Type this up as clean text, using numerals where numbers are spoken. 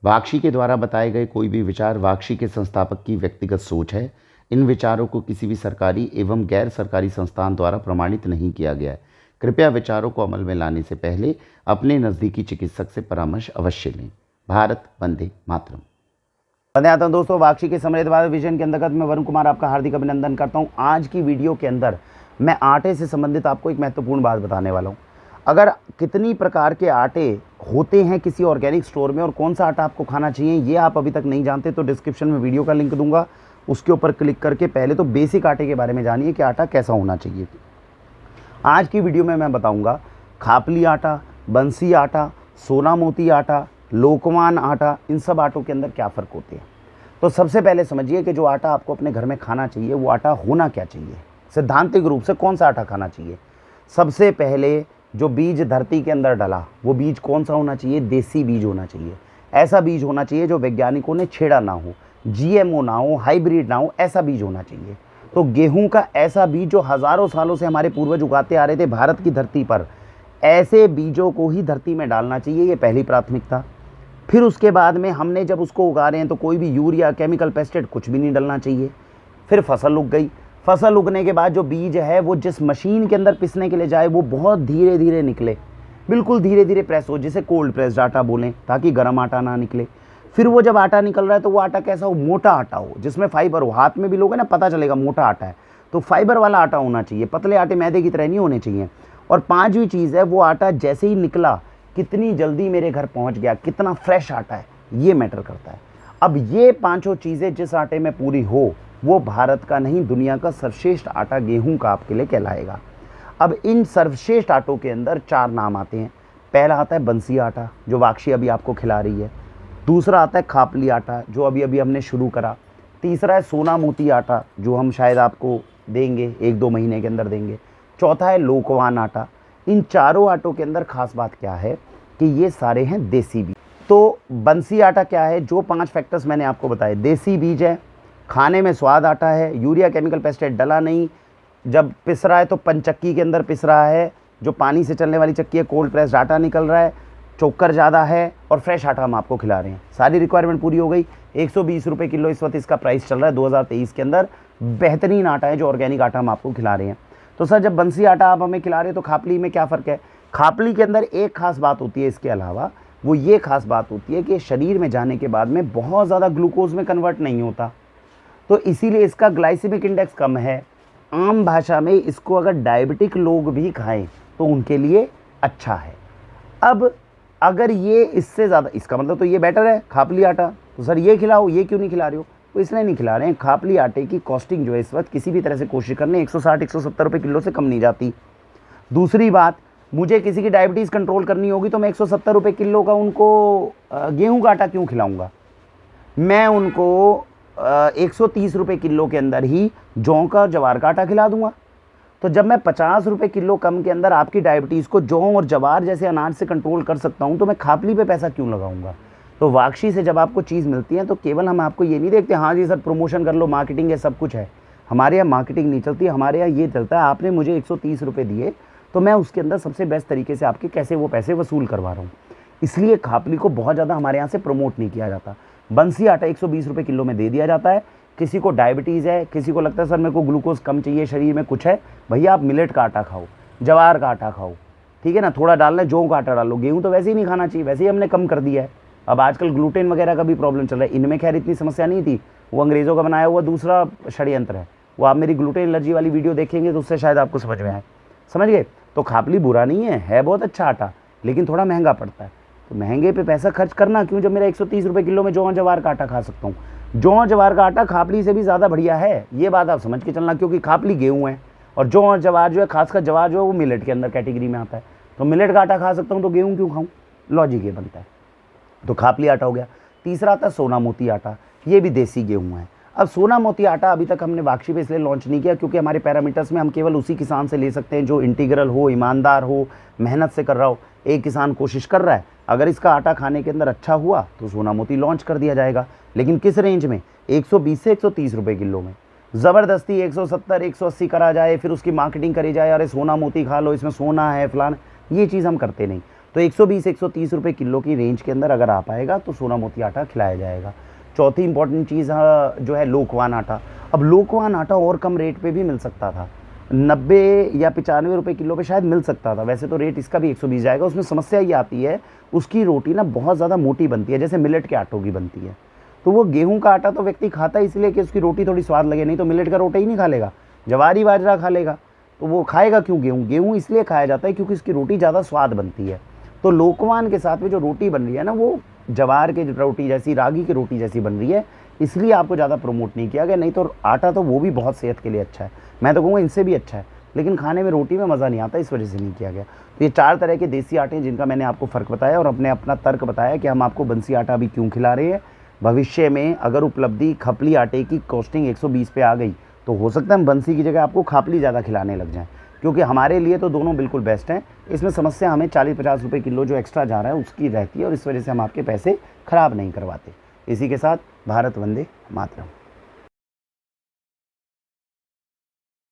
वाक्षी के द्वारा बताए गए कोई भी विचार वाक्षी के संस्थापक की व्यक्तिगत सोच है। इन विचारों को किसी भी सरकारी एवं गैर सरकारी संस्थान द्वारा प्रमाणित नहीं किया गया है। कृपया विचारों को अमल में लाने से पहले अपने नज़दीकी चिकित्सक से परामर्श अवश्य लें। भारत वंदे मातरम। वंदे मातरम दोस्तों, वाक्षी के समृद्ध भारत विजन के अंतर्गत मैं वरुण कुमार आपका हार्दिक अभिनंदन करता हूं। आज की वीडियो के अंदर मैं आटे से संबंधित आपको एक महत्वपूर्ण बात बताने वाला हूं। अगर कितनी प्रकार के आटे होते हैं किसी ऑर्गेनिक स्टोर में और कौन सा आटा आपको खाना चाहिए ये आप अभी तक नहीं जानते तो डिस्क्रिप्शन में वीडियो का लिंक दूंगा, उसके ऊपर क्लिक करके पहले तो बेसिक आटे के बारे में जानिए कि आटा कैसा होना चाहिए। आज की वीडियो में मैं बताऊंगा खापली आटा, बंसी आटा, सोना मोती आटा, लोकवान आटा, इन सब आटों के अंदर क्या फ़र्क होते हैं। तो सबसे पहले समझिए कि जो आटा आपको अपने घर में खाना चाहिए वो आटा होना क्या चाहिए। सैद्धांतिक रूप से कौन सा आटा खाना चाहिए। सबसे पहले जो बीज धरती के अंदर डला वो बीज कौन सा होना चाहिए, देसी बीज होना चाहिए। ऐसा बीज होना चाहिए जो वैज्ञानिकों ने छेड़ा ना हो, जीएमओ ना हो, हाइब्रिड ना हो, ऐसा बीज होना चाहिए। तो गेहूं का ऐसा बीज जो हज़ारों सालों से हमारे पूर्वज उगाते आ रहे थे भारत की धरती पर, ऐसे बीजों को ही धरती में डालना चाहिए, ये पहली प्राथमिकता। फिर उसके बाद में हमने जब उसको उगा रहे हैं तो कोई भी यूरिया, केमिकल, पेस्टिसाइड कुछ भी नहीं डलना चाहिए। फिर फसल उग गई, फसल उगने के बाद जो बीज है वो जिस मशीन के अंदर पिसने के लिए जाए वो बहुत धीरे धीरे निकले, बिल्कुल धीरे धीरे प्रेस हो, जिसे कोल्ड प्रेस्ड आटा बोलें, ताकि गर्म आटा ना निकले। फिर वो जब आटा निकल रहा है तो वो आटा कैसा हो, मोटा आटा हो, जिसमें फाइबर हो, हाथ में भी लोगे ना पता चलेगा मोटा आटा है। तो फाइबर वाला आटा होना चाहिए, पतले आटे मैदे की तरह नहीं होने चाहिए। और पांचवी चीज़ है वो आटा जैसे ही निकला कितनी जल्दी मेरे घर पहुंच गया, कितना फ्रेश आटा है, ये मैटर करता है। अब ये पांचों चीज़ें जिस आटे में पूरी हो वो भारत का नहीं दुनिया का सर्वश्रेष्ठ आटा गेहूं का आपके लिए कहलाएगा। अब इन सर्वश्रेष्ठ आटों के अंदर चार नाम आते हैं। पहला आता है बंसी आटा जो वाक्षी अभी आपको खिला रही है। दूसरा आता है खापली आटा जो अभी अभी हमने शुरू करा। तीसरा है सोना मोती आटा जो हम शायद आपको देंगे, 1-2 महीने के अंदर देंगे। चौथा है लोकवान आटा। इन चारों आटों के अंदर खास बात क्या है कि ये सारे हैं देसी बीज। तो बंसी आटा क्या है, जो 5 फैक्टर्स मैंने आपको बताए, देसी बीज है, खाने में स्वाद आटा है, यूरिया, केमिकल, पेस्टिसाइड डला नहीं, जब पिस रहा है तो पंचक्की के अंदर पिस रहा है, जो पानी से चलने वाली चक्की है, कोल्ड प्रेस्ड आटा निकल रहा है, चोकर ज़्यादा है और फ्रेश आटा हम आपको खिला रहे हैं। सारी रिक्वायरमेंट पूरी हो गई। 120 रुपये किलो इस वक्त इसका प्राइस चल रहा है 2023 के अंदर। बेहतरीन आटा है जो ऑर्गेनिक आटा हम आपको खिला रहे हैं। तो सर जब बंसी आटा आप हमें खिला रहे हैं तो खापली में क्या फ़र्क है। खापली के अंदर एक खास बात होती है इसके अलावा, वो ये खास बात होती है कि शरीर में जाने के बाद में बहुत ज़्यादा ग्लूकोज में कन्वर्ट नहीं होता, तो इसीलिए इसका ग्लाइसेमिक इंडेक्स कम है। आम भाषा में इसको अगर डायबिटिक लोग भी खाएं तो उनके लिए अच्छा है। अब अगर ये इससे ज़्यादा, इसका मतलब तो ये बेटर है खापली आटा, तो सर ये खिलाओ, ये क्यों नहीं खिला रहे हो, तो इसलिए नहीं खिला रहे हैं। खापली आटे की कॉस्टिंग जो है इस वक्त किसी भी तरह से कोशिश करने 160-170 रुपये किलो से कम नहीं जाती। दूसरी बात, मुझे किसी की डायबिटीज़ कंट्रोल करनी होगी तो मैं 170 रुपये किलो का उनको गेहूँ का आटा क्यों खिलाऊँगा। मैं उनको 130 रुपये किलो के अंदर ही जौ का, जवार का आटा खिला दूंगा। तो जब मैं 50 रुपये किलो कम के अंदर आपकी डायबिटीज़ को जौ और जवार जैसे अनाज से कंट्रोल कर सकता हूं तो मैं खापली पे पैसा क्यों लगाऊंगा। तो वाक्षी से जब आपको चीज़ मिलती है तो केवल हम आपको ये नहीं देखते हाँ जी सर प्रमोशन कर लो, मार्केटिंग है, सब कुछ है। हमारे यहाँ मार्केटिंग नहीं चलती, हमारे यहाँ ये चलता है आपने मुझे 130 रुपये दिए तो मैं उसके अंदर सबसे बेस्ट तरीके से आपके कैसे वो पैसे वसूल करवा रहा हूँ। इसलिए खापली को बहुत ज़्यादा हमारे यहाँ से प्रमोट नहीं किया जाता। बंसी आटा 120 रुपये किलो में दे दिया जाता है। किसी को डायबिटीज़ है, किसी को लगता है सर मेरे को ग्लूकोज कम चाहिए, शरीर में कुछ है, भैया आप मिलेट का आटा खाओ, जवार का आटा खाओ, ठीक है ना, थोड़ा डालना है जौ का आटा डालो। गेहूँ तो वैसे ही नहीं खाना चाहिए, वैसे ही हमने कम कर दिया है। अब आजकल ग्लूटेन वगैरह का भी प्रॉब्लम चल रहा है, इनमें खैर इतनी समस्या नहीं थी, वो अंग्रेज़ों का बनाया हुआ दूसरा षड्यंत्र है। वो आप मेरी ग्लूटेन एलर्जी वाली वीडियो देखेंगे तो उससे शायद आपको समझ में आए। समझ गए। तो खापली बुरा नहीं है बहुत अच्छा आटा, लेकिन थोड़ा महंगा पड़ता है। तो महंगे पे पैसा खर्च करना क्यों जब मेरा 130 रुपये किलो में जौ जवार का आटा खा सकता हूँ। जौ जवार का आटा खापली से भी ज़्यादा बढ़िया है, ये बात आप समझ के चलना, क्योंकि खापली गेहूँ है और जौ और जवार जो है, खासकर जवार जो है वो मिलेट के अंदर कैटेगरी में आता है। तो मिलेट का आटा खा सकता हूँ तो गेहूँ क्यों खाऊँ, लॉजिक ये बनता है। तो खापली आटा हो गया। तीसरा आता है सोना मोती आटा, ये भी देसी गेहूँ है। अब सोना मोती आटा अभी तक हमने वाक्षी पे इसलिए लॉन्च नहीं किया क्योंकि हमारे पैरामीटर्स में हम केवल उसी किसान से ले सकते हैं जो इंटीग्रल हो, ईमानदार हो, मेहनत से कर रहा हो। एक किसान कोशिश कर रहा है, अगर इसका आटा खाने के अंदर अच्छा हुआ तो सोना मोती लॉन्च कर दिया जाएगा। लेकिन किस रेंज में, 120 से 130 रुपये किलो में। ज़बरदस्ती 170 180 करा जाए, फिर उसकी मार्केटिंग करी जाए, अरे सोना मोती खा लो, इसमें सोना है फलाना, ये चीज़ हम करते नहीं। तो 120-130 रुपये किलो की रेंज के अंदर अगर आ पाएगा तो सोना मोती आटा खिलाया जाएगा। चौथी इंपॉर्टेंट चीज़ जो है लोकवान आटा। अब लोकवान आटा और कम रेट पे भी मिल सकता था, 90 या 95 रुपये किलो पे शायद मिल सकता था। वैसे तो रेट इसका भी 120 जाएगा। उसमें समस्या ये आती है, उसकी रोटी ना बहुत ज़्यादा मोटी बनती है, जैसे मिलेट के आटों की बनती है। तो वो गेहूं का आटा तो व्यक्ति खाता है इसलिए कि उसकी रोटी थोड़ी स्वाद लगे, नहीं तो मिलेट का रोटी ही नहीं खा लेगा, जवारी बाजरा खा लेगा। तो वो खाएगा क्यों गेहूं? गेहूं इसलिए खाया जाता है क्योंकि इसकी रोटी ज़्यादा स्वाद बनती है। तो लोकवान के साथ में जो रोटी बन रही है ना, वो जवार की रोटी जैसी, रागी की रोटी जैसी बन रही है, इसलिए आपको ज़्यादा प्रमोट नहीं किया गया। नहीं तो आटा तो वो भी बहुत सेहत के लिए अच्छा है, मैं तो कहूँगा इनसे भी अच्छा है, लेकिन खाने में रोटी में मज़ा नहीं आता, इस वजह से नहीं किया गया। तो ये 4 तरह के देसी आटे हैं जिनका मैंने आपको फ़र्क बताया और अपना तर्क बताया कि हम आपको बंसी आटा भी क्यों खिला रहे हैं। भविष्य में अगर उपलब्धि खपली आटे की कॉस्टिंग 120 पे आ गई तो हो सकता है हम बंसी की जगह आपको खापली ज़्यादा खिलाने लग जाएँ, क्योंकि हमारे लिए तो दोनों बिल्कुल बेस्ट हैं। इसमें समस्या हमें 40-50 रुपये किलो जो एक्स्ट्रा जा रहा है उसकी रहती है, और इस वजह से हम आपके पैसे ख़राब नहीं करवाते। इसी के साथ भारत वंदे मातरम।